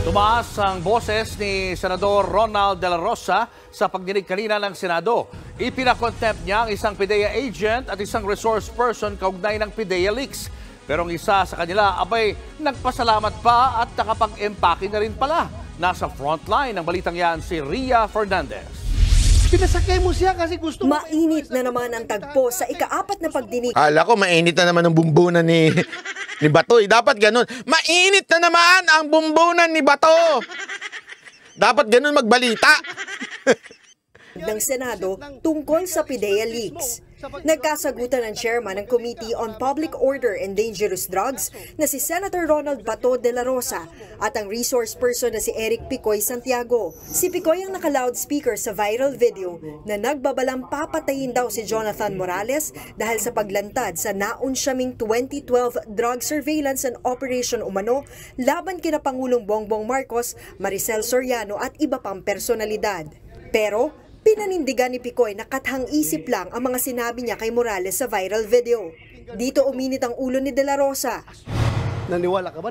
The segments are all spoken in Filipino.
Tumaas ang boses ni Senador Ronald De La Rosa sa pagdinig kanina ng Senado. Ipinakontempt niya ang isang PIDEA agent at isang resource person kaugnay ng PIDEA leaks. Pero ang isa sa kanila, abay, nagpasalamat pa at nakapag-empake na rin pala. Nasa frontline ng balitang yan si Ria Fernandez. Pinasakay mo siya kasi gusto mo. Mainit na naman ang tagpo sa ika-4 na pagdinig. Kala ko mainit na naman ang bumbunan ni Bato. Dapat ganun. Mainit na naman ang bumbunan ni Bato. Dapat ganun magbalita. ng Senado tungkol sa PIDEA leaks. Nagkasagutan ng chairman ng Committee on Public Order and Dangerous Drugs na si Senator Ronald Bato de la Rosa at ang resource person na si Eric Picoy Santiago. Si Picoy ang naka-loudspeaker sa viral video na nagbabalang papatayin daw si Jonathan Morales dahil sa paglantad sa naunsyaming 2012 drug surveillance and operation umano laban kina Pangulong Bongbong Marcos, Maricel Soriano at iba pang personalidad. Pero pinanindigan ni Picoy na kathang-isip lang ang mga sinabi niya kay Morales sa viral video. Dito uminit ang ulo ni De La Rosa. Naniwala ka ba?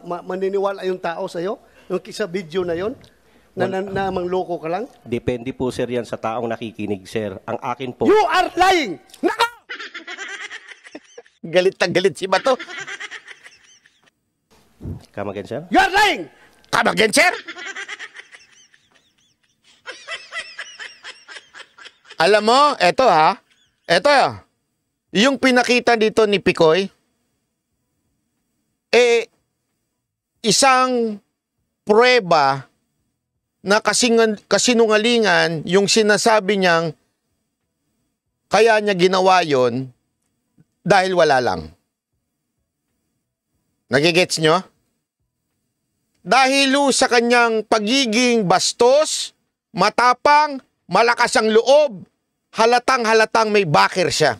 Maniniwala yung tao sa'yo? Yung sa video na yon? Na mangloko ka lang? Depende po sir yan sa taong nakikinig sir. Ang akin po... You are lying! Naka! Galit na galit si Bato. Come again sir? You are lying! Come again, sir? Alam mo, eto yung pinakita dito ni Picoy, isang prueba na kasinungalingan yung sinasabi niyang kaya niya ginawa yon dahil wala lang. Nagigets nyo? Dahil sa kanyang pagiging bastos, matapang, malakas ang loob, halatang-halatang may backer siya.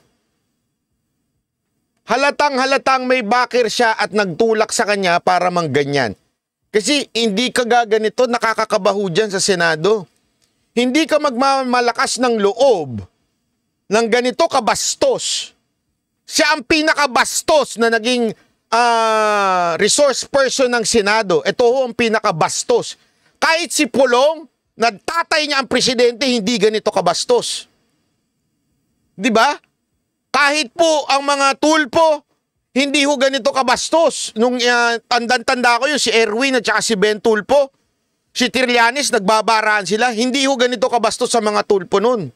Halatang-halatang may backer siya at nagtulak sa kanya para mangganyan. Kasi hindi ka gaganito, nakakakabaho dyan sa Senado. Hindi ka magmamalakas ng loob ng ganito kabastos. Siya ang pinakabastos na naging resource person ng Senado. Ito ho ang pinakabastos. Kahit si Pulong, nagtatay niya ang presidente, hindi ganito kabastos. Di ba? Kahit po ang mga tulpo, hindi ho ganito kabastos. Nung tanda ko yun, si Erwin at saka si Ben Tulpo, si Trillanes, nagbabaraan sila. Hindi ho ganito kabastos sa mga tulpo nun.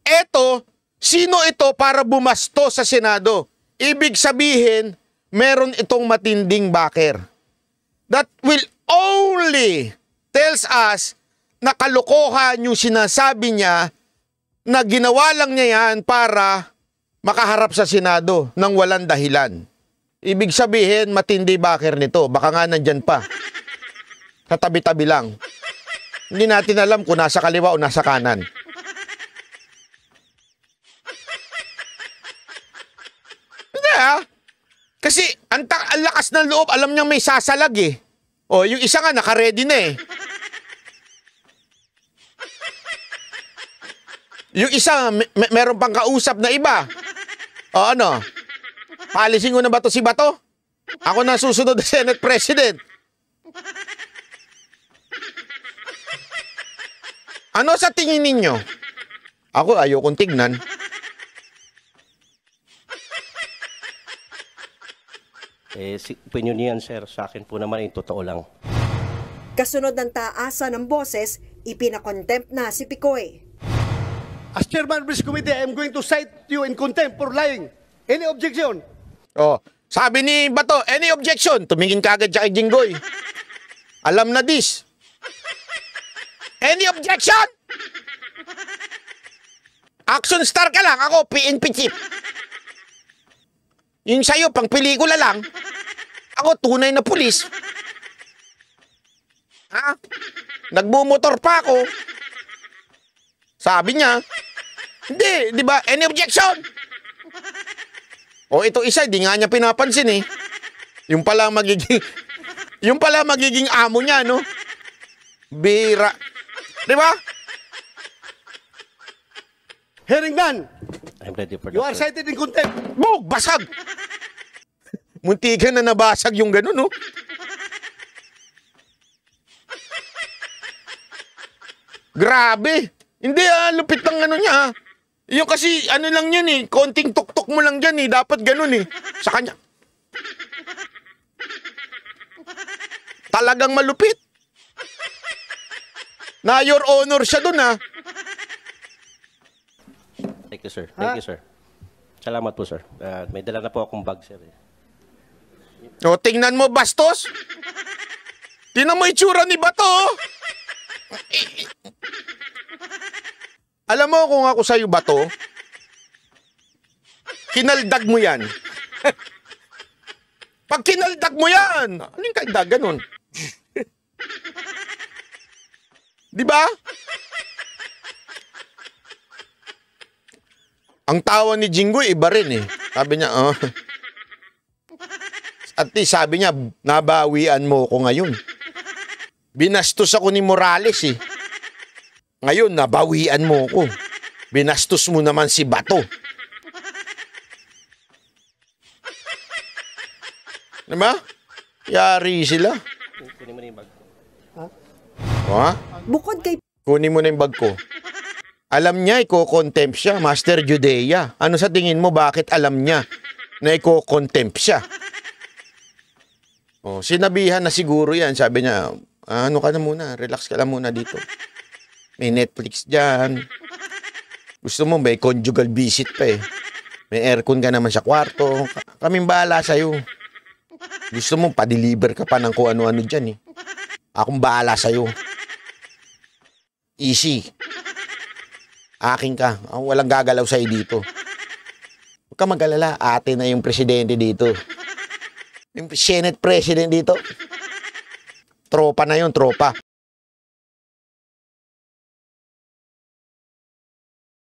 Eto, sino ito para bumasto sa Senado? Ibig sabihin, meron itong matinding backer. That will only tells us na kalokohan yung sinasabi niya na ginawa lang niya yan para makaharap sa Senado ng walang dahilan. Ibig sabihin, matindi backer nito. Baka nga nandyan pa. Sa tabi-tabi lang. Hindi natin alam kung nasa kaliwa o nasa kanan. Hindi Kasi ang lakas ng loob, alam niyang may sasalag eh. O, yung isa nga naka-ready na eh. Yung isa, meron pang kausap na iba. O ano? Paalisin ko na ba to si Bato? Ako na susunod na Senate President. Ano sa tingin ninyo? Ako ayokong tignan. Opinion niyan sir, sa akin po naman ay totoo lang. Kasunod ng taasan ng boses, ipinakontempt na si Picoy. As chairman of this committee, I am going to cite you in contempt for lying. Any objection? Oh, sabi ni Bato, any objection? Tumingin ka agad siya kay Jinggoy. Alam na this. Any objection? Action star ka lang, ako PNP chief. Yung sa'yo, pang pelikula lang. Ako, tunay na pulis. Ha? Nagbumotor pa ako. Sabi niya, hindi, di ba? Any objection? O ito isa, di nga niya pinapansin eh. Yung pala magiging amo niya, no? Bira. Di ba? Hearing none. I'm ready for that. You are cited in contempt. Bog, basag! Muntikan na nabasag yung gano'n, no? Grabe. Hindi lupit ng ano niya Yung kasi ano lang yan konting tuktok mo lang dyan dapat ganun sa kanya. Talagang malupit. Na your honor siya dun Thank you, sir. Thank you, sir. Salamat po, sir. May dala na po akong bag, sir. O, tingnan mo, bastos. Tingnan mo itsura ni Bato. Alam mo kung ako sa'yo, Bato, kinaldag mo yan. Pag kinaldag mo yan, ano yung kaldag? Ganun. Di ba? Ang tawa ni Jinggoy, iba rin Sabi niya, At least sabi niya, nabawian mo ko ngayon. Binastos ako ni Morales Ngayon, nabawian mo ko. Binastos mo naman si Bato. Diba? Yari sila. Kunin mo na yung bag. Ha? Bukod kay Kunin mo na yung bag ko. Alam niya, iko-contempt siya, Master Judea. Ano sa tingin mo, bakit alam niya na iko-contempt siya? Oh, sinabihan na siguro yan. Sabi niya, ano ka na muna, relax ka lang muna dito. May Netflix dyan. Gusto mo, may conjugal visit pa May aircon ka naman sa kwarto. Kaming bahala sa'yo. Gusto mo, pa-deliver ka pa ng kung ano-ano dyan Akong bahala sa'yo. Easy. Akin ka. Walang gagalaw sa'yo dito. Huwag ka mag-alala. Ate na yung presidente dito. Yung Senate President dito. Tropa na yun, tropa.